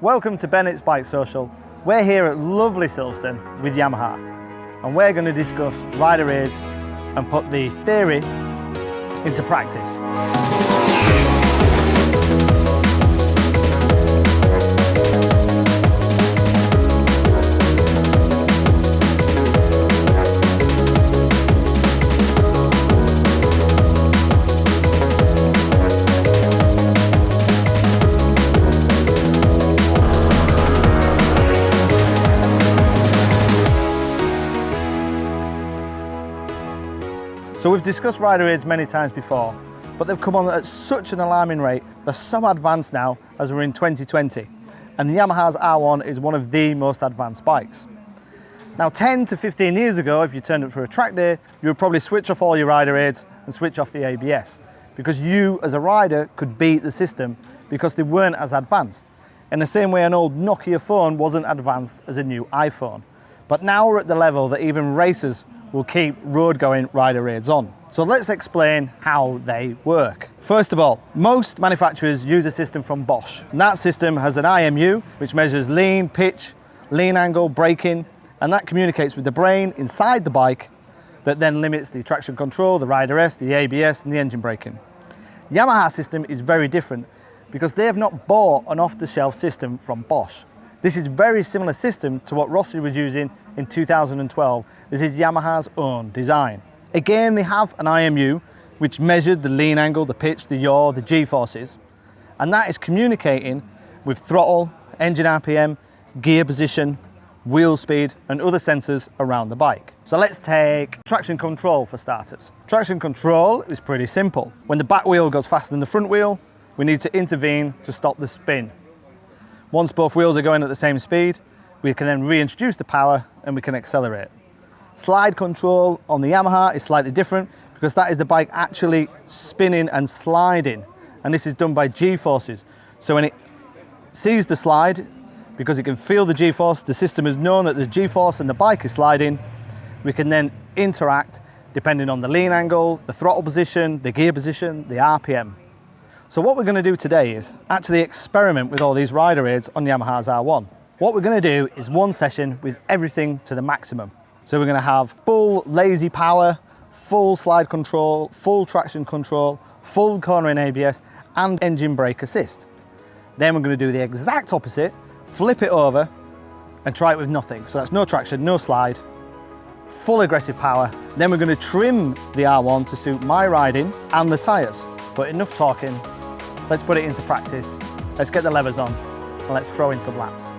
Welcome to Bennett's Bike Social. We're here at lovely Silverstone with Yamaha, and we're going to discuss rider age and put the theory into practice. So we've discussed rider age many times before, but they've come on at such an alarming rate. They're so advanced now as we're in 2020, and the Yamaha's R1 is one of the most advanced bikes. Now 10 to 15 years ago, if you turned up for a track day, you would probably switch off all your rider aids and switch off the ABS, because you as a rider could beat the system because they weren't as advanced. In the same way an old Nokia phone wasn't advanced as a new iPhone. But now we're at the level that even racers will keep road-going rider aids on. So let's explain how they work. First of all, most manufacturers use a system from Bosch, and that system has an IMU, which measures lean, pitch, lean angle, braking, and that communicates with the brain inside the bike that then limits the traction control, the rider S, the ABS, and the engine braking. Yamaha system is very different because they have not bought an off-the-shelf system from Bosch. This is a very similar system to what Rossi was using in 2012. This is Yamaha's own design. Again, they have an IMU, which measured the lean angle, the pitch, the yaw, the G-forces, and that is communicating with throttle, engine RPM, gear position, wheel speed, and other sensors around the bike. So let's take traction control for starters. Traction control is pretty simple. When the back wheel goes faster than the front wheel, we need to intervene to stop the spin. Once both wheels are going at the same speed, we can then reintroduce the power and we can accelerate. Slide control on the Yamaha is slightly different because that is the bike actually spinning and sliding, and this is done by G-forces. So when it sees the slide, because it can feel the G-force, the system has known that the G-force and the bike is sliding, we can then interact depending on the lean angle, the throttle position, the gear position, the RPM. So what we're going to do today is actually experiment with all these rider aids on Yamaha's R1. What we're going to do is one session with everything to the maximum. So we're going to have full lazy power, full slide control, full traction control, full cornering ABS, and engine brake assist. Then we're going to do the exact opposite, flip it over and try it with nothing. So that's no traction, no slide, full aggressive power. Then we're going to trim the R1 to suit my riding and the tyres. But enough talking, let's put it into practice. Let's get the levers on and let's throw in some laps.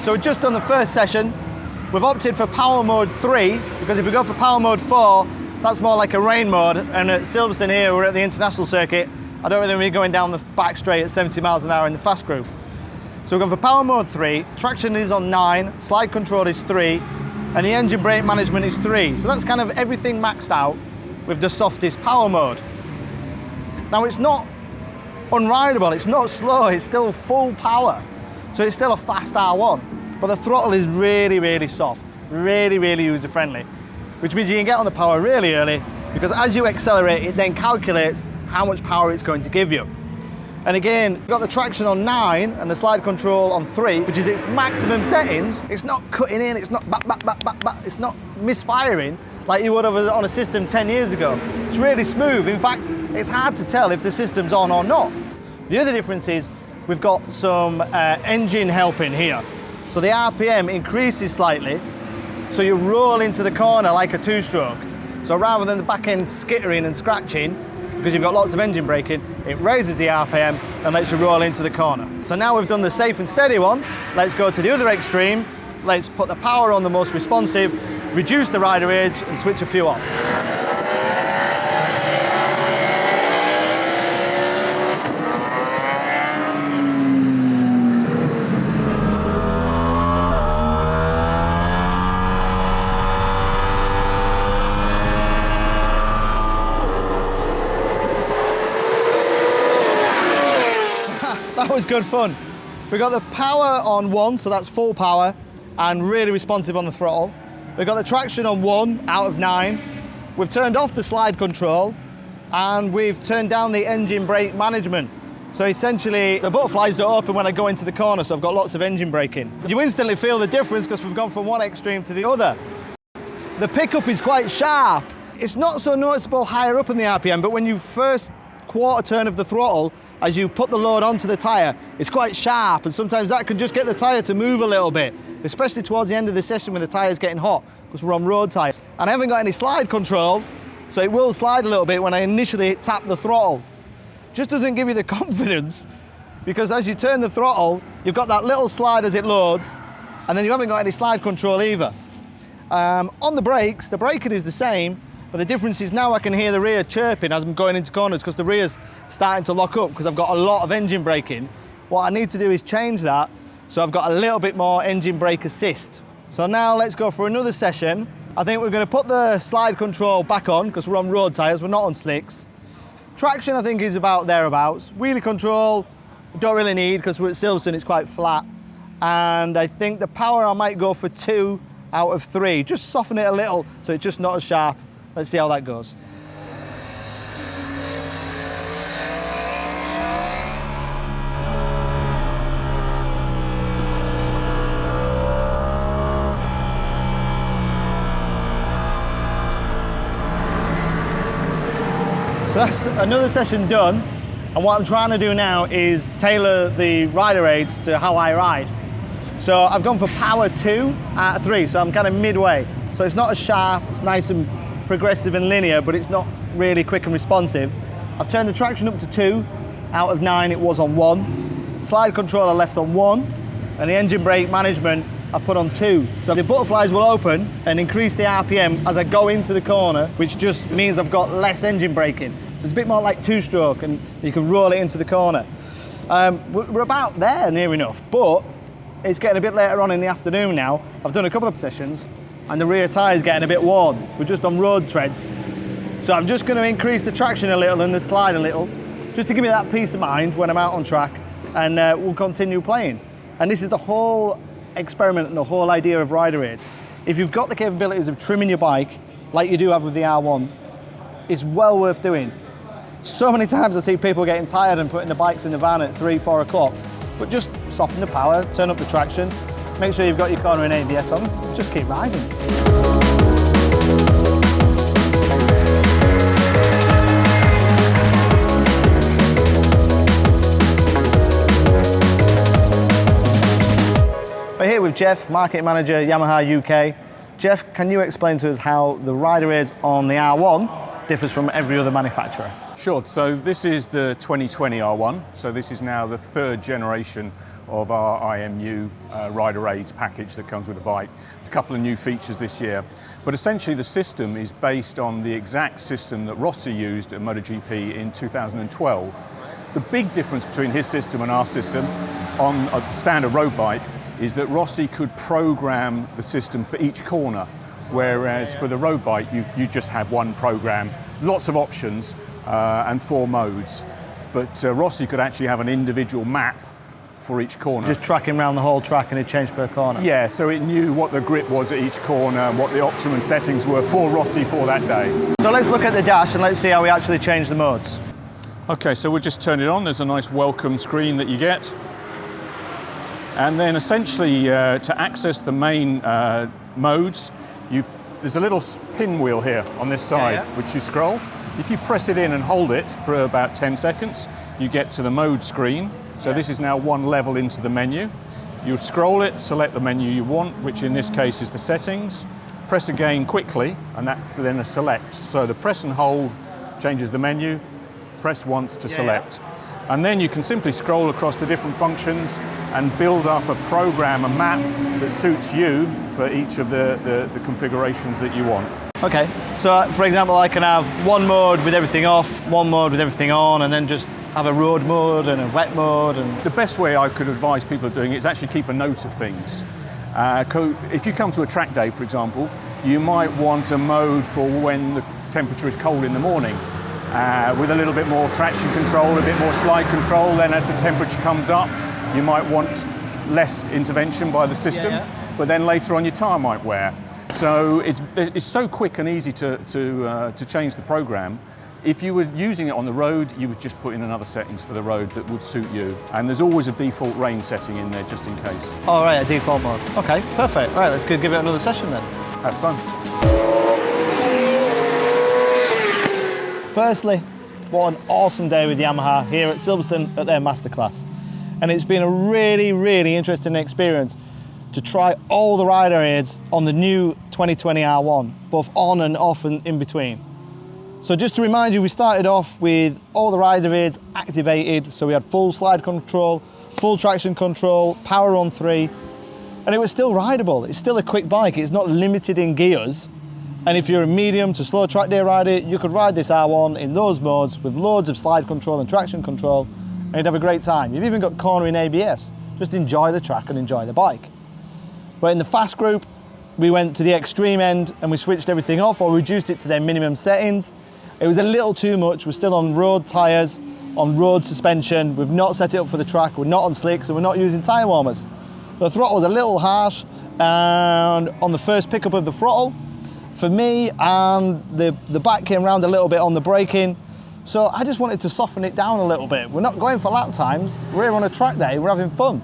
So we've just done the first session. We've opted for power mode 3 because if we go for power mode 4, that's more like a rain mode, and at Silverstone here, we're at the international circuit. I don't really want to be going down the back straight at 70 miles an hour in the fast group. So we're going for power mode 3, traction is on 9, slide control is 3, and the engine brake management is 3. So that's kind of everything maxed out with the softest power mode. Now it's not unrideable, it's not slow, it's still full power. So it's still a fast R1, but the throttle is really, really soft, really, really user-friendly, which means you can get on the power really early because as you accelerate, it then calculates how much power it's going to give you. And again, you've got the traction on 9 and the slide control on 3, which is its maximum settings. It's not cutting in, it's not back, it's not misfiring like you would have on a system 10 years ago. It's really smooth. In fact, it's hard to tell if the system's on or not. The other difference is we've got some engine helping here. So the RPM increases slightly, so you roll into the corner like a two-stroke. So rather than the back end skittering and scratching, because you've got lots of engine braking, it raises the RPM and lets you roll into the corner. So now we've done the safe and steady one, let's go to the other extreme. Let's put the power on the most responsive, reduce the rider age and switch a few off. That was good fun. We've got the power on 1, so that's full power and really responsive on the throttle. We've got the traction on 1 out of 9. We've turned off the slide control and we've turned down the engine brake management. So essentially the butterflies don't open when I go into the corner, so I've got lots of engine braking. You instantly feel the difference because we've gone from one extreme to the other. The pickup is quite sharp. It's not so noticeable higher up in the RPM, but when you first quarter turn of the throttle, as you put the load onto the tyre, it's quite sharp, and sometimes that can just get the tyre to move a little bit, especially towards the end of the session when the tyre's getting hot, because we're on road tyres. And I haven't got any slide control, so it will slide a little bit when I initially tap the throttle. Just doesn't give you the confidence, because as you turn the throttle, you've got that little slide as it loads, and then you haven't got any slide control either. On the brakes, the braking is the same, but the difference is now I can hear the rear chirping as I'm going into corners because the rear's starting to lock up because I've got a lot of engine braking. What I need to do is change that so I've got a little bit more engine brake assist. So now let's go for another session. I think we're going to put the slide control back on because we're on road tyres, we're not on slicks. Traction I think is about thereabouts. Wheelie control, don't really need because we're at Silverstone, it's quite flat. And I think the power I might go for 2 out of 3. Just soften it a little so it's just not as sharp. Let's see how that goes. So that's another session done, and what I'm trying to do now is tailor the rider aids to how I ride. So I've gone for power 2 out of 3, so I'm kind of midway. So it's not as sharp, it's nice and progressive and linear, but it's not really quick and responsive. I've turned the traction up to 2 out of 9, it was on 1. Slide control I left on 1, and the engine brake management I put on 2. So the butterflies will open and increase the RPM as I go into the corner, which just means I've got less engine braking. So it's a bit more like 2-stroke, and you can roll it into the corner. We're about there near enough, but it's getting a bit later on in the afternoon now. I've done a couple of sessions and the rear tyre's getting a bit worn. We're just on road treads. So I'm just going to increase the traction a little and the slide a little, just to give me that peace of mind when I'm out on track, and we'll continue playing. And this is the whole experiment and the whole idea of rider aids. If you've got the capabilities of trimming your bike, like you do have with the R1, it's well worth doing. So many times I see people getting tired and putting the bikes in the van at 3-4 o'clock, but just soften the power, turn up the traction, make sure you've got your corner and ABS on, just keep riding. We're here with Jeff, Market Manager, Yamaha UK. Jeff, can you explain to us how the rider aids on the R1 differs from every other manufacturer? Sure, so this is the 2020 R1, so this is now the 3rd generation of our IMU rider aids package that comes with the bike. There's a couple of new features this year, but essentially the system is based on the exact system that Rossi used at MotoGP in 2012. The big difference between his system and our system on a standard road bike is that Rossi could program the system for each corner, whereas for the road bike you just have one program, lots of options and 4 modes. But Rossi could actually have an individual map for each corner. Just tracking around the whole track and it changed per corner? Yeah, so it knew what the grip was at each corner and what the optimum settings were for Rossi for that day. So let's look at the dash and let's see how we actually change the modes. Okay, so we'll just turn it on. There's a nice welcome screen that you get. And then essentially to access the main modes, there's a little pinwheel here on this side, which you scroll. If you press it in and hold it for about 10 seconds, you get to the mode screen. So this is now one level into the menu. You scroll it, select the menu you want, which in this case is the settings. Press again quickly, and that's then a select. So the press and hold changes the menu, press once to select. And then you can simply scroll across the different functions and build up a program, a map that suits you for each of the configurations that you want. Okay, so for example, I can have one mode with everything off, one mode with everything on, and then just have a road mode and a wet mode. And the best way I could advise people of doing it is actually keep a note of things. If you come to a track day, for example, you might want a mode for when the temperature is cold in the morning. With a little bit more traction control, a bit more slide control, then as the temperature comes up, you might want less intervention by the system, but then later on your tyre might wear. So it's so quick and easy to change the program. If you were using it on the road, you would just put in another settings for the road that would suit you. And there's always a default rain setting in there just in case. All right, a default mode. Okay, perfect. All right, let's go give it another session then. Have fun. Firstly, what an awesome day with Yamaha here at Silverstone at their masterclass. And it's been a really, really interesting experience to try all the rider aids on the new 2020 R1, both on and off and in between. So just to remind you, we started off with all the rider aids activated. So we had full slide control, full traction control, power on 3, and it was still rideable. It's still a quick bike. It's not limited in gears. And if you're a medium to slow track day rider, you could ride this R1 in those modes with loads of slide control and traction control, and you'd have a great time. You've even got cornering ABS. Just enjoy the track and enjoy the bike. But in the fast group, we went to the extreme end and we switched everything off or reduced it to their minimum settings. It was a little too much. We're still on road tyres, on road suspension. We've not set it up for the track. We're not on slicks and we're not using tyre warmers. The throttle was a little harsh, and on the first pickup of the throttle, for me, and the back came round a little bit on the braking. So I just wanted to soften it down a little bit. We're not going for lap times. We're here on a track day. We're having fun.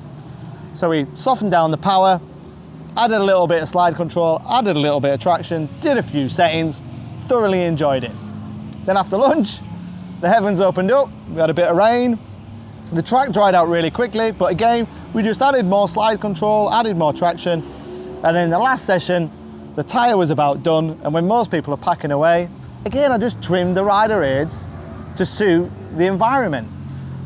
So we softened down the power, added a little bit of slide control, added a little bit of traction, did a few settings, thoroughly enjoyed it. Then after lunch, the heavens opened up, we had a bit of rain, the track dried out really quickly, but again, we just added more slide control, added more traction, and then the last session, the tyre was about done, and when most people are packing away, again, I just trimmed the rider aids to suit the environment.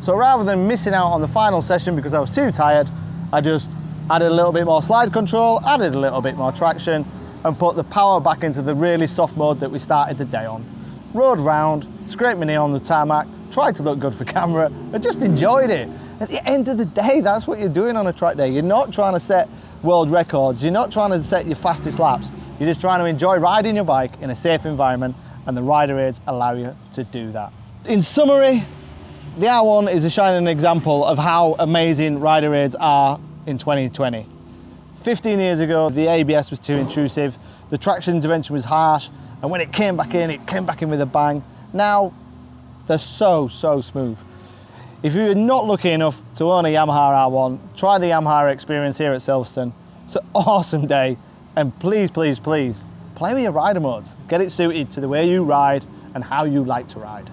So rather than missing out on the final session because I was too tired, I just added a little bit more slide control, added a little bit more traction, and put the power back into the really soft mode that we started the day on. Rode round, scraped my knee on the tarmac, tried to look good for camera, and just enjoyed it. At the end of the day, that's what you're doing on a track day. You're not trying to set world records, you're not trying to set your fastest laps, you're just trying to enjoy riding your bike in a safe environment, and the rider aids allow you to do that. In summary, the R1 is a shining example of how amazing rider aids are in 2020. 15 years ago, the ABS was too intrusive, the traction intervention was harsh, and when it came back in with a bang. Now, they're so smooth. If you're not lucky enough to own a Yamaha R1, try the Yamaha experience here at Silverstone. It's an awesome day, and please, please, please, play with your rider modes. Get it suited to the way you ride and how you like to ride.